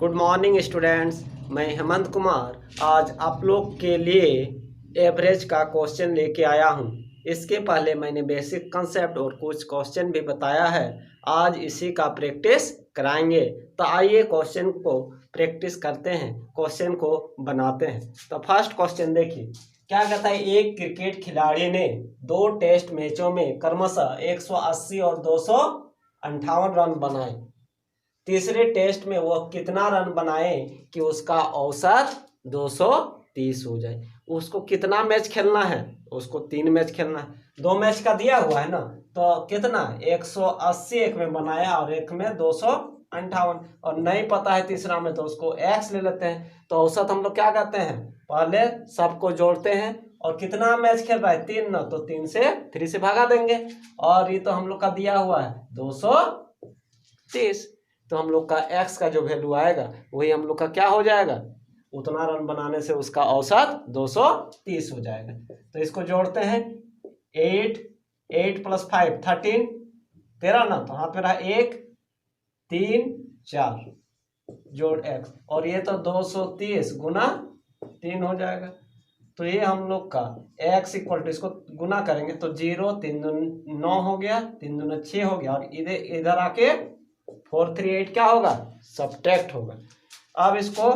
Good morning students, मैं हेमंत कुमार आज आप लोग के लिए एवरेज का क्वेश्चन लेके आया हूं। इसके पहले मैंने बेसिक कंसेप्ट और कुछ क्वेश्चन भी बताया है। आज इसी का प्रैक्टिस कराएंगे। तो आइए क्वेश्चन को प्रैक्टिस करते हैं, क्वेश्चन को बनाते हैं। तो फर्स्ट क्वेश्चन देखिए, क्या कहता है। एक क्रिकेट खिलाड़ी ने 2 टेस्ट मैचों में क्रमशः 180 और 258 रन बनाए। तीसरे टेस्ट में वह कितना रन बनाए कि उसका औसत 230 हो जाए। उसको कितना मैच खेलना है? उसको 3 मैच खेलना है। 2 मैच का दिया हुआ है ना, तो कितना 180 एक में बनाया और एक में 258, और नहीं पता है तीसरा में, तो उसको x ले लेते हैं। तो औसत हम लोग क्या कहते हैं, पहले सबको जोड़ते हैं और कितना मैच खेल रहा है 3 ना, तो 3 से भागा देंगे। और ये तो हम लोग का दिया हुआ है 230, तो हम लोग का x का जो वैल्यू आएगा वही हम लोग का क्या हो जाएगा, उतना रन बनाने से उसका औसत 230 हो जाएगा। तो इसको जोड़ते हैं, 8 + 5 13 13 ना, तो हाथ में रहा 1 3 4 जोड़ x, और ये तो 230 गुना 3 हो जाएगा। तो ये हम लोग का x इक्वल टू, इसको गुना करेंगे तो 0 3 दूनी 9 हो गया, 3 दूनी 6 हो गया, और इधर आके 438 क्या होगा, सब्ट्रैक्ट होगा। अब इसको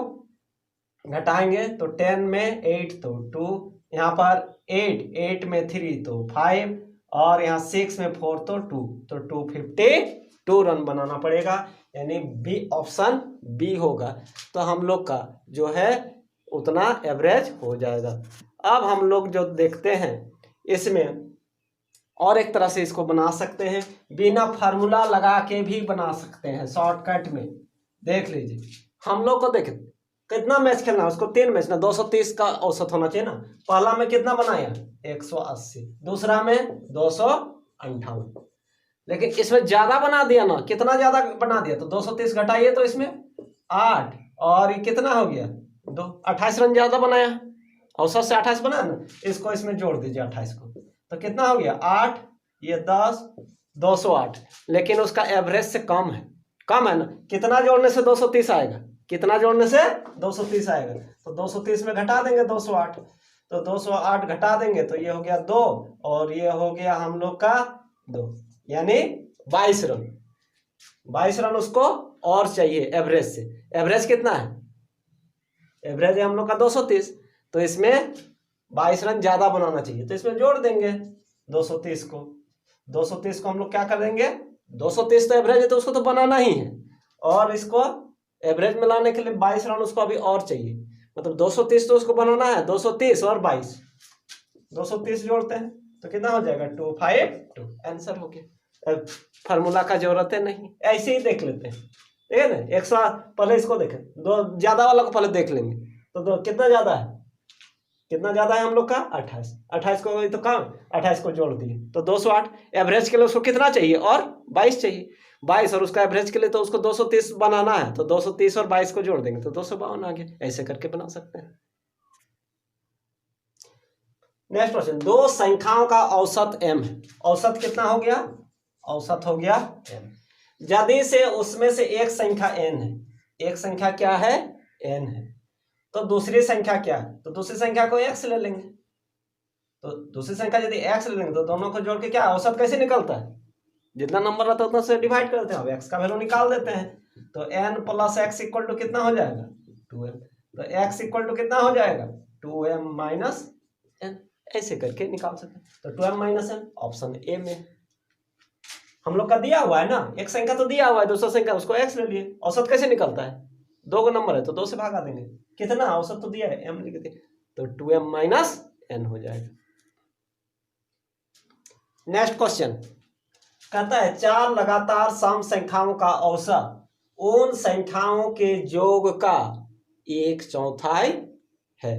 घटाएंगे तो 10 में 8 तो 2, यहाँ पर 8 में 3 तो 5, और यहाँ 6 में 4 तो 2, तो 252 रन बनाना पड़ेगा, यानी बी ऑप्शन बी होगा। तो हम लोग का जो है उतना एवरेज हो जाएगा। अब हम लोग जो देखते हैं इसमें और एक तरह से इसको बना सकते हैं, बिना फार्मूला लगा के भी बना सकते हैं शॉर्टकट में। देख लीजिए, हम लोग को देखें कितना मैच खेलना है, उसको 3 मैच ना, 230 का औसत होना चाहिए ना। पहला में कितना बनाया 180, दूसरा में 258, लेकिन इसमें ज्यादा बना दिया ना। कितना ज्यादा बना दिया, तो 230 घटाइए तो इसमें 8, और ये कितना हो गया 28 रन ज्यादा बनाया, औसत से 28 बनाया ना। इसको इसमें जोड़ दीजिए 28 को, तो कितना हो गया 8, ये 10, 208, लेकिन उसका एवरेज से कम है ना। कितना जोड़ने से 230 आएगा, कितना जोड़ने से 230 आएगा, तो 230 में घटा देंगे 208, तो 208 घटा देंगे तो ये हो गया 2, और ये हो गया हम लोग का 2, यानी 22 रन। 22 रन उसको और चाहिए एवरेज से। एवरेज कितना है, एवरेज है हम लोग का 230, तो इसमें 22 रन ज्यादा बनाना चाहिए, तो इसमें जोड़ देंगे 230 को। 230 को हम लोग क्या कर देंगे, 230 तो एवरेज है तो उसको तो बनाना ही है, और इसको एवरेज में लाने के लिए 22 रन उसको अभी और चाहिए, मतलब 230 तो उसको बनाना है, 230 और 22, 230 जोड़ते हैं तो कितना हो जाएगा 252, आंसर हो गया। फार्मूला का जरूरत है नहीं, ऐसे ही देख लेते हैं, ठीक है ना। 100 पहले इसको देखें, दो ज्यादा वाला को पहले देख लेंगे, तो कितना ज्यादा है, कितना ज्यादा है हम लोग का 28 को, तो कम 28 को जोड़ दिए तो 208। एवरेज के लिए उसको कितना चाहिए, और 22 चाहिए, 22, और उसका एवरेज के लिए तो उसको 230 बनाना है, तो 230 और 22 को जोड़ देंगे तो 252 आ गया। ऐसे करके बना सकते हैं। नेक्स्ट क्वेश्चन, 2 संख्याओं का औसत m है। औसत कितना हो गया, औसत हो गया m। यदि से उसमें से एक संख्या n है, एक संख्या क्या है, n है, तो दूसरी संख्या क्या है, तो दूसरी संख्या को x ले लेंगे। तो दूसरी संख्या यदि x ले लेंगे तो दोनों को जोड़ के क्या औसत कैसे निकलता है, जितना नंबर रहता है उतना से डिवाइड करते हैं, अब x का वैल्यू निकाल देते हैं, तो n + x इक्वल टू कितना हो जाएगा 2m, तो x इक्वल टू कितना हो जाएगा 2m - n। ऐसे करके निकाल सकते हैं। तो 2m - n ऑप्शन ए में हम लोग का दिया हुआ है ना, एक संख्या तो दिया हुआ है, दूसरा संख्या उसको x ले लिए। औसत कैसे निकलता है, 2 का नंबर है तो 2 से भागा देंगे, कितना औसत तो दिया है m लिख देंगे, तो 2m - n हो जाएगा। नेक्स्ट क्वेश्चन कहता है, 4 लगातार सम संख्याओं का औसत उन संख्याओं के योग का 1/4 है,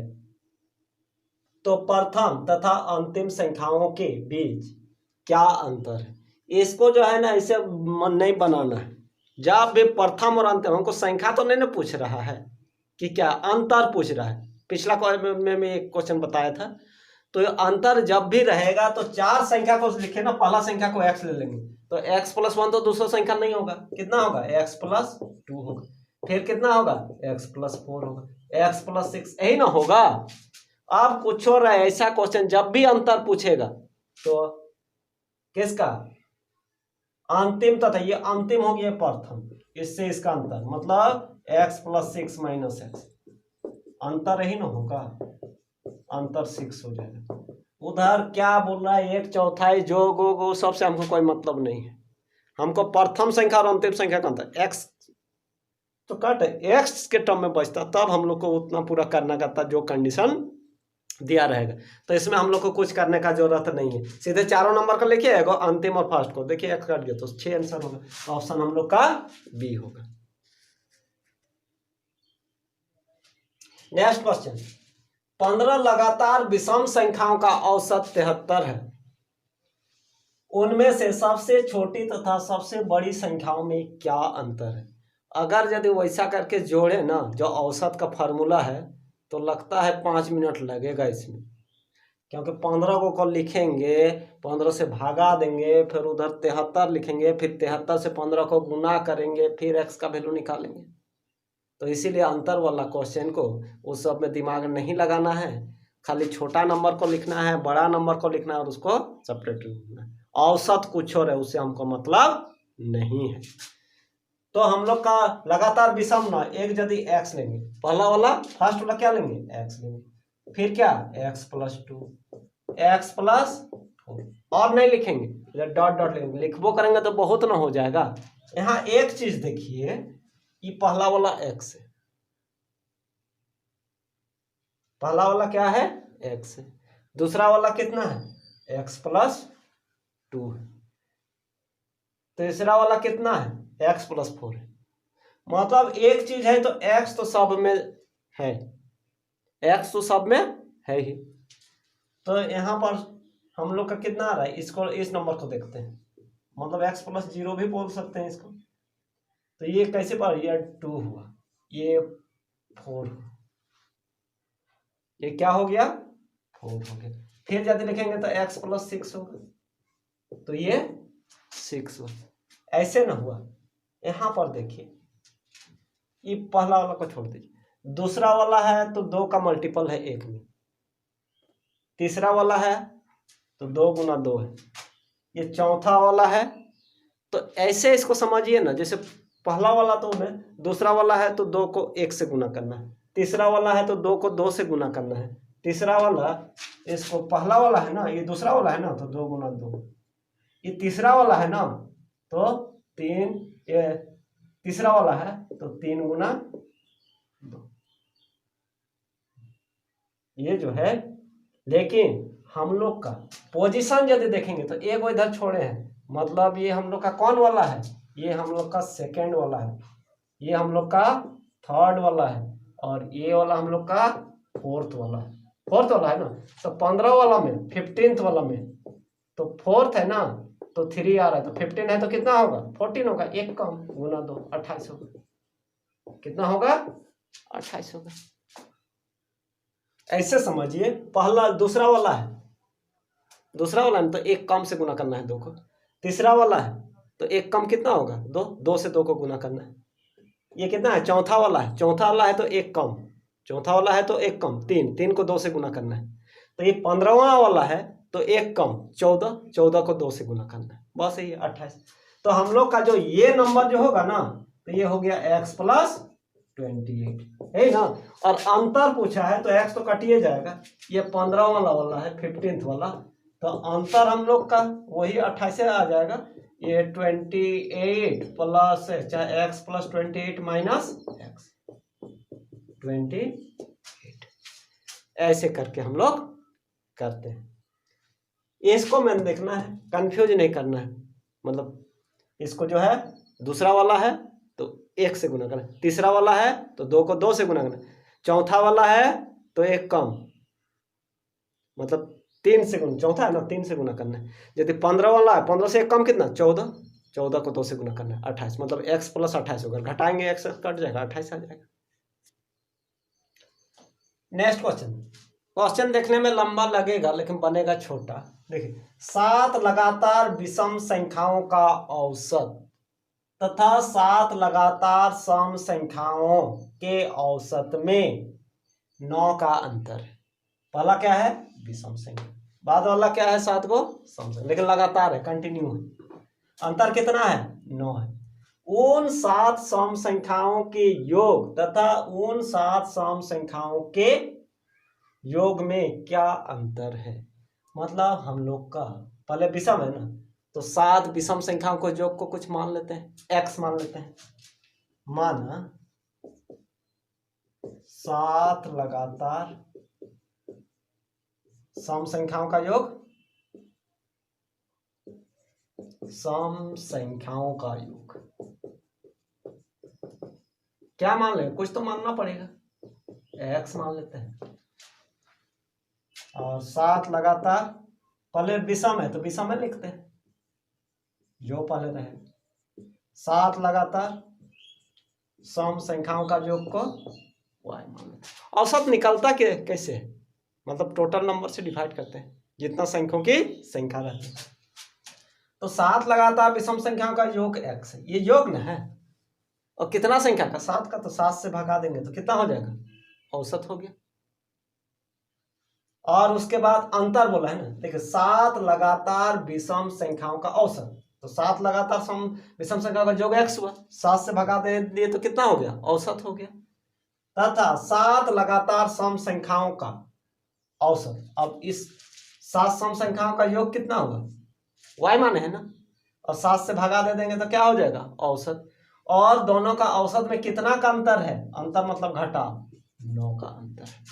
तो प्रथम तथा अंतिम संख्याओं के बीच क्या अंतर है। इसको जो है ना ऐसे नहीं बनाना है, जब भी प्रथम और अंतिम, हमको संख्या तो नहीं ना पूछ रहा है कि क्या अंतर पूछ रहा है। पिछला में एक क्वेश्चन बताया था, तो अंतर जब भी रहेगा तो 4 संख्या को लिखे ना, पहला संख्या को x ले लेंगे, तो x + 1 तो दूसरा संख्या नहीं होगा, कितना होगा x + 2 होगा, फिर कितना होगा x+4 होगा, x+6 यही ना होगा। अब कुछ और है ऐसा क्वेश्चन जब भी अंतर पूछेगा तो किसका अंतिम तथा ये अंतिम हो गया प्रथम, इससे इसका अंतर मतलब x+6 - x अंतर ही ना होगा, अंतर 6 हो जाएगा। उधर क्या बोल रहा है 1/4 जो गो सबसे हमको कोई मतलब नहीं है, हमको प्रथम संख्या और अंतिम संख्या का अंतर x तो कट x के टर्म में बचता तब हम लोग को उतना पूरा करना करता जो कंडीशन दिया रहेगा। तो इसमें हम लोग को कुछ करने का जरूरत नहीं है, सीधे चारों नंबर का लिखिए अंतिम और फर्स्ट को देखिए x कट गया तो 6 आंसर होगा, ऑप्शन हम लोग का बी होगा। नेक्स्ट क्वेश्चन 15 लगातार विषम संख्याओं का औसत 73 है, उनमें से सबसे छोटी तथा सबसे बड़ी संख्याओं में क्या अंतर है। अगर यदि वैसा करके जोड़े ना जो औसत का फार्मूला है तो लगता है 5 मिनट लगेगा इसमें, क्योंकि 15 को लिखेंगे 15 से भागा देंगे फिर उधर 73 लिखेंगे फिर 73 से 15 को गुना करेंगे फिर x का वैल्यू निकालेंगे। तो इसीलिए अंतर वाला क्वेश्चन को उस सब में दिमाग नहीं लगाना है, खाली छोटा नंबर को लिखना है बड़ा नंबर को लिखना है और उसको सेपरेट लिखना है। औसत कुछ और है उससे हमको मतलब नहीं है। तो हम लोग का लगातार विषम ना एक यदि x लेंगे पहला वाला फर्स्ट वाला क्या लेंगे x लेंगे फिर क्या x+2 x+4 और नहीं लिखेंगे डॉट डॉट लेंगे, लिखबो करेंगे तो बहुत ना हो जाएगा। यहाँ एक चीज देखिए ये पहला वाला x है, पहला वाला क्या है x है, दूसरा वाला कितना है x+2 है, तीसरा वाला कितना है x+4 है। मतलब एक चीज है तो x तो सब में है, x तो सब में है ही। तो यहाँ पर हम लोग का कितना आ रहा है इसको इस नंबर को देखते हैं, मतलब x+0 भी बोल सकते हैं इसको। तो ये कैसे पर ये 2 हुआ ये 4 हुआ, ये क्या हो गया 4 हो गया। फिर यदि लिखेंगे तो x+6 होगा तो ये 6 हुआ, ऐसे ना हुआ। यहाँ पर देखिए ये पहला वाला को छोड़ दीजिए, दूसरा वाला है तो 2 का मल्टीपल है 1 में, तीसरा वाला है तो 2 × 2 है, ये चौथा वाला है। तो ऐसे इसको समझिए ना जैसे पहला वाला तो में दूसरा वाला है तो 2 को 1 से गुना करना है, तीसरा वाला है तो 2 को 2 से गुना करना है, तीसरा वाला इसको पहला वाला है ना ये दूसरा वाला है ना तो 2 × 2, ये तीसरा वाला है ना तो 3, ये तीसरा वाला है तो 3 × 2 ये जो है। लेकिन हम लोग का पोजीशन यदि देखेंगे तो एक वो इधर छोड़े हैं, मतलब ये हम लोग का कौन वाला है ये हम लोग का सेकेंड वाला है, ये हम लोग का थर्ड वाला है और ये वाला हम लोग का फोर्थ वाला है, फोर्थ वाला है ना। तो 15 वाला में 15th वाला में तो फोर्थ है ना तो 3 आ रहा है तो 15 है तो कितना होगा 14 होगा, 1 कम गुना 2 28 होगा, कितना होगा 28 होगा। ऐसे समझिए पहला दूसरा वाला है, दूसरा वाला है तो 1 कम से गुना करना है 2 को, तीसरा वाला है तो 1 कम कितना होगा 2, 2 से 2 को गुना करना है। ये कितना है चौथा वाला है, चौथा वाला है तो 1 कम, चौथा वाला है तो 1 कम 3, 3 को 2 से गुना करना है। तो ये 15वां वाला है तो 1 कम 14, 14 को 2 से गुना करना है, बस ये 28। तो हम लोग का जो ये नंबर जो होगा ना तो ये हो गया x+28 है ना। और अंतर पूछा है तो x तो कटिए जाएगा, ये 15 वाला है 15th वाला, तो अंतर हम लोग का वही 28 आ जाएगा, ये 28 प्लस चाहे x+28 माइनस x 28 ऐसे करके हम लोग करते हैं। इसको मैंने देखना है कंफ्यूज नहीं करना है, मतलब इसको जो है दूसरा वाला है तो 1 से गुना करना, तीसरा वाला है तो 2 को 2 से गुना करना, चौथा वाला है तो 1 कम मतलब 3 से गुना, चौथा है ना 3 से गुना करना है। यदि 15 वाला है 15 से 1 कम कितना 14, 14 को 2 से गुना करना है 28, मतलब x+28 होगा, घटाएंगे x कट जाएगा 28 आ जाएगा। नेक्स्ट क्वेश्चन, क्वेश्चन देखने में लंबा लगेगा लेकिन बनेगा छोटा। देखिए 7 लगातार विषम संख्याओं का औसत तथा 7 लगातार सम संख्याओं के औसत में 9 का अंतर है। पहला क्या है? विषम संख्या। बाद वाला क्या है? 7 को सम संख्या, लेकिन लगातार है, कंटिन्यू है। अंतर कितना है? 9 है। उन 7 सम संख्याओं के योग तथा उन 7 सम संख्याओं के योग में क्या अंतर है? मतलब हम लोग का पहले विषम है ना, तो 7 विषम संख्याओं को योग को कुछ मान लेते हैं, x मान लेते हैं। माना 7 लगातार सम संख्याओं का योग, सम संख्याओं का योग क्या मान लें? कुछ तो मानना पड़ेगा, x मान लेते हैं। और 7 लगातार, पहले विषम है तो विषम में लिखते हैं जो पहले रहे। 7 लगातार सम संख्याओं का योग को y मान लेते हैं। औसत निकलता कैसे? मतलब टोटल नंबर से डिवाइड करते हैं, जितना संख्याओं की संख्या रहती है। तो 7 लगातार विषम संख्याओं का योग x है, ये योग न है। और कितना संख्या का? 7 का, तो 7 से भगा देंगे तो कितना हो जाएगा? औसत हो गया। और उसके बाद अंतर बोला है ना, देखिए 7 लगातार विषम संख्याओं का औसत, तो 7 लगातार विषम संख्याओं का योग x हुआ, 7 से भगा दे दिए तो कितना हो गया? औसत हो गया। तथा 7 लगातार सम संख्याओं का औसत, अब इस 7 सम संख्याओं का योग कितना होगा? y माने है ना, और 7 से भगा दे देंगे तो क्या हो जाएगा? औसत। और दोनों का औसत में कितना का अंतर है? अंतर मतलब घटा, 9 का अंतर है।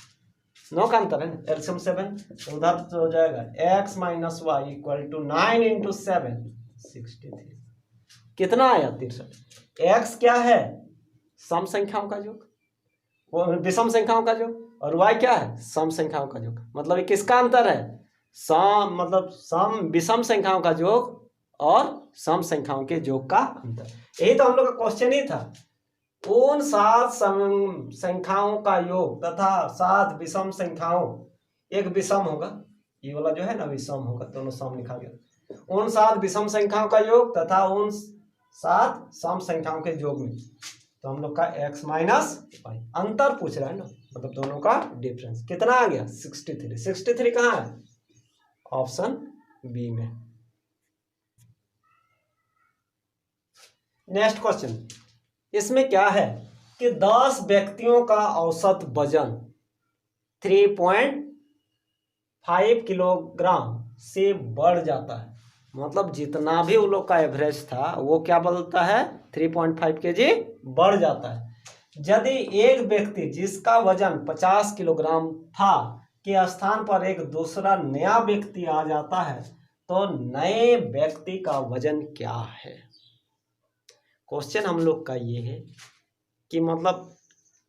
9 का अंतर है ना, एलसीएम 7, तो उधर तो हो जाएगा x minus Y equal to 9 into 7, 63। कितना आया? 63। x क्या है? सम संख्याओं का योग, वो विषम संख्याओं का योग, और y क्या है? सम संख्याओं का योग। मतलब ये किसका अंतर है? सम, मतलब सम विषम संख्याओं का योग और सम संख्याओं के योग का अंतर। यही तो हम लोग का क्वेश्चन ही था। उन 7 संख्याओं का योग तथा 7 विषम संख्याओं, एक विषम होगा, ये वाला जो है ना विषम होगा, दोनों सम लिखा गया। उन 7 विषम संख्याओं का योग तथा उन 7 सम संख्याओं के योग में, तो हम लोग का x माइनस वाई, अंतर पूछ रहा है ना, मतलब दोनों का डिफरेंस कितना आ गया? 63। 63 कहाँ है? ऑप्शन बी में। नेक्स्ट क्वेश्चन, इसमें क्या है कि 10 व्यक्तियों का औसत वजन 3.5 किलोग्राम से बढ़ जाता है। मतलब जितना भी उन लोग का एवरेज था वो क्या बोलता है? 3.5 केजी बढ़ जाता है। यदि एक व्यक्ति जिसका वजन 50 किलोग्राम था के स्थान पर एक दूसरा नया व्यक्ति आ जाता है तो नए व्यक्ति का वजन क्या है? क्वेश्चन हम लोग का ये है कि मतलब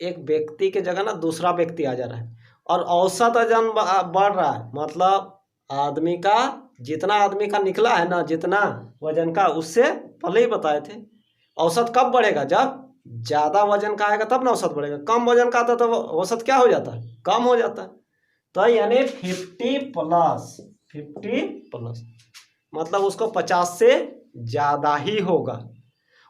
एक व्यक्ति के जगह ना दूसरा व्यक्ति आ जा रहा है और औसत वजन बढ़ रहा है, मतलब आदमी का, जितना आदमी का निकला है ना, जितना वजन का, उससे पहले ही बताए थे। औसत कब बढ़ेगा? जब ज़्यादा वजन का आएगा तब ना औसत बढ़ेगा। कम वजन का आता तो औसत क्या हो जाता है? कम हो जाता है। तो यानी 50 प्लस मतलब उसको 50 से ज़्यादा ही होगा।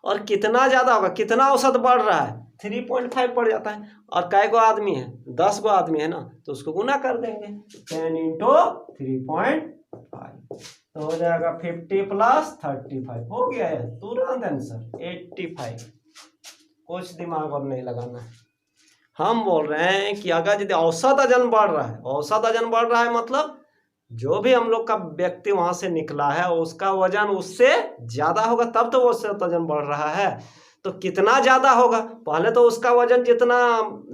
और कितना ज़्यादा होगा? कितना औसत बढ़ रहा है? 3.5 बढ़ जाता है। और कै गो आदमी है? 10 गो आदमी है ना, तो उसको गुना कर देंगे, 10 इंटू 3.5, तो हो जाएगा 50 प्लस 35, हो गया है तुरंत आंसर 85। कुछ दिमाग और नहीं लगाना है। हम बोल रहे हैं कि अगर यदि औसत वजन बढ़ रहा है, औसत वजन बढ़ रहा है मतलब जो भी हम लोग का व्यक्ति वहां से निकला है उसका वजन उससे ज्यादा होगा, तब तो वो औसत वजन बढ़ रहा है। तो कितना ज्यादा होगा? पहले तो उसका वजन जितना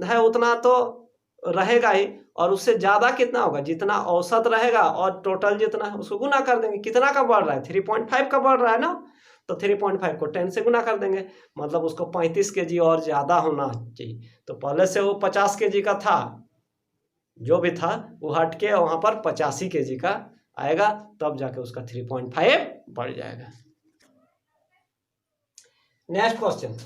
है उतना तो रहेगा ही, और उससे ज्यादा कितना होगा? जितना औसत रहेगा और टोटल जितना है उसको गुना कर देंगे। कितना का बढ़ रहा है? 3.5 का बढ़ रहा है ना, तो 3.5 को 10 से गुना कर देंगे, मतलब उसको 35 केजी और ज्यादा होना चाहिए। तो पहले से वो 50 केजी का था, जो भी था वो हट के वहां पर 85 केजी का आएगा, तब जाके उसका 3.5 बढ़ जाएगा। नेक्स्ट क्वेश्चन,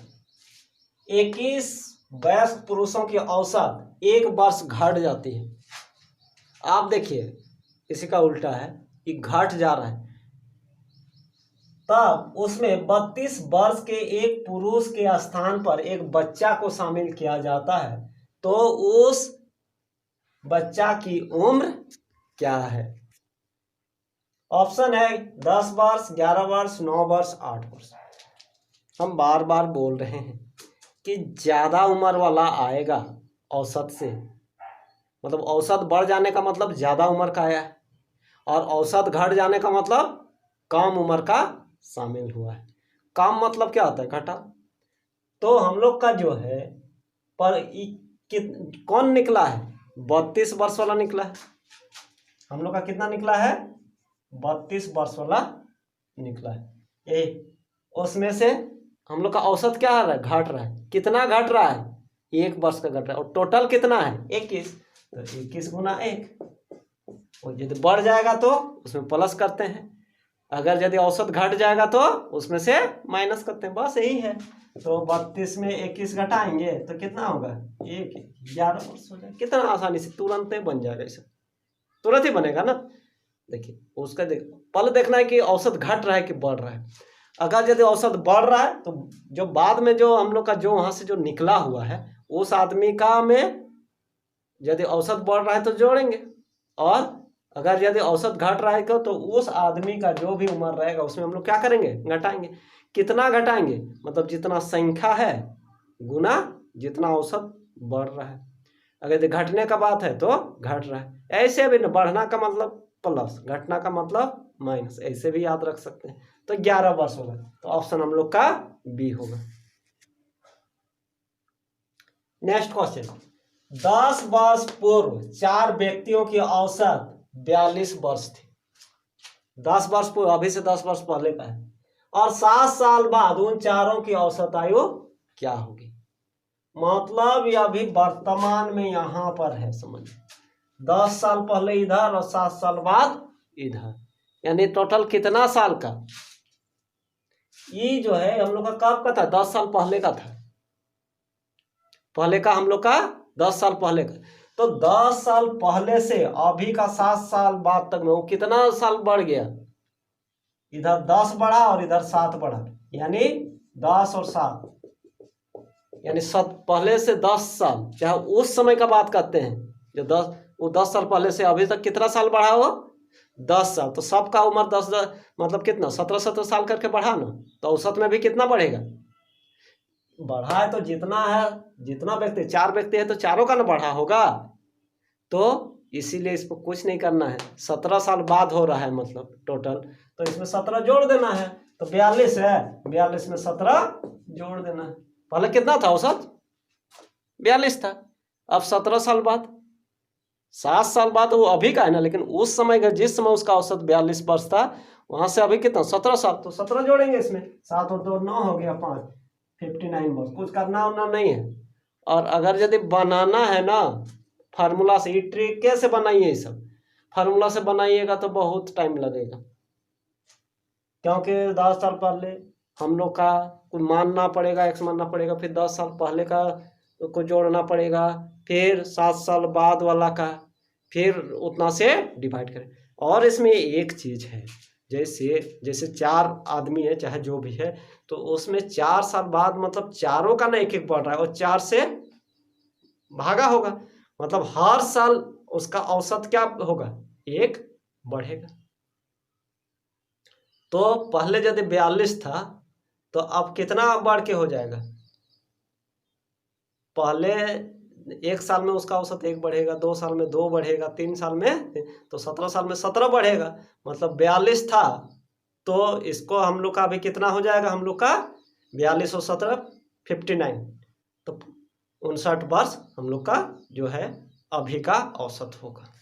21 वयस्क पुरुषों की औसत 1 वर्ष घट जाती है। आप देखिए इसी का उल्टा है कि घट जा रहा है। तब उसमें 32 वर्ष के एक पुरुष के स्थान पर एक बच्चा को शामिल किया जाता है, तो उस बच्चा की उम्र क्या है? ऑप्शन है 10 वर्ष, 11 वर्ष, 9 वर्ष, 8 वर्ष। हम बार बार बोल रहे हैं कि ज़्यादा उम्र वाला आएगा औसत से, मतलब औसत बढ़ जाने का मतलब ज़्यादा उम्र का आया है, और औसत घट जाने का मतलब कम उम्र का शामिल हुआ है। कम मतलब क्या होता है? घटा। तो हम लोग का जो है पर कौन निकला है? 32 वर्ष वाला निकला है। हम लोग का कितना निकला है? 32 वर्ष वाला निकला है। उसमें से हम लोग का औसत क्या है? घट रहा है। कितना घट रहा है? 1 वर्ष का घट रहा है। और टोटल कितना है? 21। तो 21 गुना 1, और यदि बढ़ जाएगा तो उसमें प्लस करते हैं, अगर यदि औसत घट जाएगा तो उसमें से माइनस करते हैं। बस यही है। तो 32 में 21 घटाएंगे तो कितना होगा? 11 वर्ष हो जाएगा। कितना आसानी से तुरंत ही बन जाएगा। इसे तुरंत ही बनेगा ना। देखिए उसका पल देखना है कि औसत घट रहा है कि बढ़ रहा है। अगर यदि औसत बढ़ रहा है तो जो बाद में जो हम लोग का जो वहां से जो निकला हुआ है उस आदमी का में यदि औसत बढ़ रहा है तो जोड़ेंगे, और अगर यदि औसत घट रहा है तो उस आदमी का जो भी उम्र रहेगा उसमें हम लोग क्या करेंगे? घटाएंगे। कितना घटाएंगे? मतलब जितना संख्या है गुना जितना औसत बढ़ रहा है। अगर यदि घटने का बात है तो घट रहा है। ऐसे भी बढ़ना का मतलब प्लस, घटना का मतलब माइनस, ऐसे भी याद रख सकते हैं। तो 11 वर्ष होगा। तो ऑप्शन हम लोग का बी होगा। नेक्स्ट क्वेश्चन, 10 वर्ष पूर्व 4 व्यक्तियों की औसत 42 वर्ष थी। 10 वर्ष पूर्व, अभी से 10 वर्ष पहले का है। और 7 साल बाद उन चारों की औसत आयु क्या होगी? मतलब ये अभी वर्तमान में यहां पर है, समझिए 10 साल पहले इधर और 7 साल बाद इधर, यानी टोटल कितना साल का? ये जो है हम लोग का कब का था? 10 साल पहले का था। पहले का हम लोग का 10 साल पहले का। तो 10 साल पहले से अभी का 7 साल बाद तक में वो कितना साल बढ़ गया? इधर 10 बढ़ा और इधर 7 बढ़ा, यानी 10 और 7, यानी पहले से 10 साल, चाहे उस समय का बात करते हैं जो 10 साल पहले से अभी तक कितना साल बढ़ा? वो 10 साल। तो सबका उम्र 10 मतलब कितना? 17 साल करके बढ़ा ना। तो औसत में भी कितना बढ़ेगा? बढ़ा है तो जितना है, जितना व्यक्ति, 4 व्यक्ति है तो चारों का ना बढ़ा होगा। तो इसीलिए इसको कुछ नहीं करना है। 17 साल बाद हो रहा है मतलब टोटल, तो इसमें 17 जोड़ देना है। तो 42 है, 42 में 17 जोड़ देना है। पहले कितना था औसत? 42 था। अब 17 साल बाद, 7 साल बाद वो अभी का है ना, लेकिन उस समय का जिस समय उसका औसत 42 वर्ष था वहां से अभी कितना? 17 साल। तो 17 जोड़ेंगे इसमें, 7 और 2 9 हो गया, 5 59 वर्ष। कुछ करना उना नहीं है। और अगर यदि बनाना है ना फार्मूला से, ये ट्रिक कैसे बनाइए, सब फार्मूला से बनाइएगा तो बहुत टाइम लगेगा, क्योंकि 10 साल पहले हम लोग का कुछ मानना पड़ेगा, एक्स मानना पड़ेगा, फिर 10 साल पहले का को जोड़ना पड़ेगा, फिर 7 साल बाद वाला का, फिर उतना से डिवाइड करें। और इसमें एक चीज़ है, जैसे 4 आदमी है चाहे जो भी है, तो उसमें 4 साल बाद मतलब चारों का ना एक एक बढ़ रहा है और 4 से भागा होगा, मतलब हर साल उसका औसत क्या होगा? 1 बढ़ेगा। तो पहले यदि 42 था तो अब कितना बढ़ के हो जाएगा? पहले 1 साल में उसका औसत 1 बढ़ेगा, 2 साल में 2 बढ़ेगा, 3 साल में, तो 17 साल में 17 बढ़ेगा। मतलब 42 था तो इसको हम लोग का अभी कितना हो जाएगा? हम लोग का 42 और 17 59, तो 59 वर्ष हम लोग का जो है अभी का औसत होगा।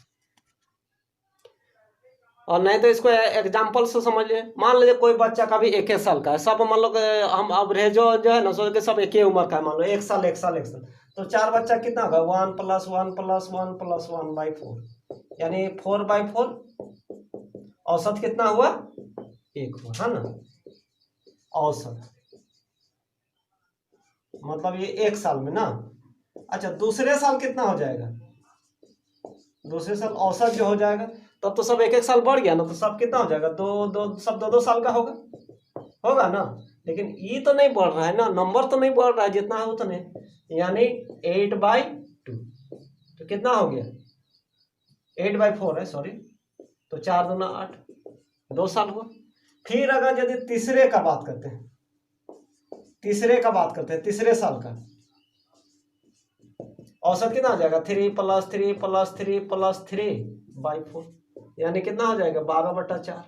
और नहीं तो इसको एग्जाम्पल से समझ लिए, मान लीजिए कोई बच्चा का भी 1 साल का है, सब मान लो हम अवरेजो जो है ना सोच के सब एक ही उम्र का है, मान लो 1 साल 1 साल 1 साल, तो 4 बच्चा कितना होगा? 1 + 1 + 1 + 1/4, यानी 4/4। औसत कितना हुआ? 1 हुआ, है ना औसत, मतलब ये 1 साल में ना। अच्छा दूसरे साल कितना हो जाएगा? दूसरे साल औसत जो हो जाएगा तब तो सब 1 1 साल बढ़ गया ना, तो सब कितना हो जाएगा? 2 2 सब 2 2 साल का होगा। होगा ना, लेकिन ई तो नहीं बढ़ रहा है ना, नंबर तो नहीं बढ़ रहा है, जितना है उतने, यानी 8/2। तो कितना हो गया, 8/4 है, सॉरी, तो 4 दूना 8, 2 साल हुआ। फिर अगर यदि तीसरे का बात करते हैं, तीसरे साल का औसत कितना हो जाएगा, 3+3+3+3/4, यानी कितना हो जाएगा 12/4।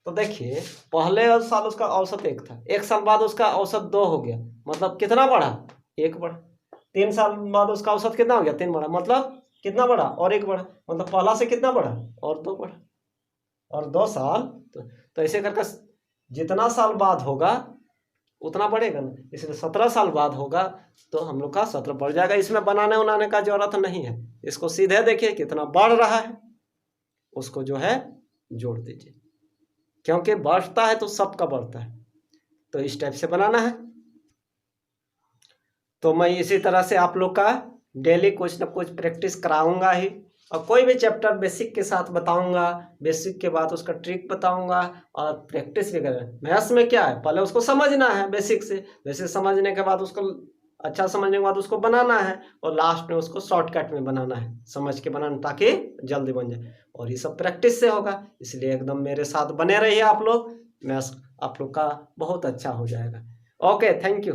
तो देखिए पहले साल उसका औसत 1 था, 1 साल बाद उसका औसत 2 हो गया, मतलब कितना बढ़ा, 1 बढ़ा। 3 साल बाद उसका औसत कितना हो गया, 3 बढ़ा, मतलब कितना बढ़ा, और 1 बढ़ा, मतलब पहला से कितना बढ़ा, और 2 बढ़ा, और 2 साल। तो ऐसे करके जितना साल बाद होगा उतना बढ़ेगा ना, इसलिए 17 साल बाद होगा तो हम लोग का 17 बढ़ जाएगा। इसमें बनाने उनाने का जरूरत नहीं है, इसको सीधे देखिए कितना बढ़ रहा है, उसको जो है जोड़ दीजिए, क्योंकि बढ़ता है तो सबका बढ़ता है, तो इस टाइप से बनाना है। तो मैं इसी तरह से आप लोग का डेली कुछ ना कुछ प्रैक्टिस कराऊंगा ही, और कोई भी चैप्टर बेसिक के साथ बताऊंगा, बेसिक के बाद उसका ट्रिक बताऊंगा, और प्रैक्टिस भी करें। मैथ्स में क्या है, पहले उसको समझना है बेसिक से, बेसिक समझने के बाद उसको अच्छा समझने के बाद उसको बनाना है, और लास्ट में उसको शॉर्टकट में बनाना है, समझ के बनाना, ताकि जल्दी बन जाए। और ये सब प्रैक्टिस से होगा, इसलिए एकदम मेरे साथ बने रहिए आप लोग, मैथ्स आप लोग का बहुत अच्छा हो जाएगा। Okay, thank you.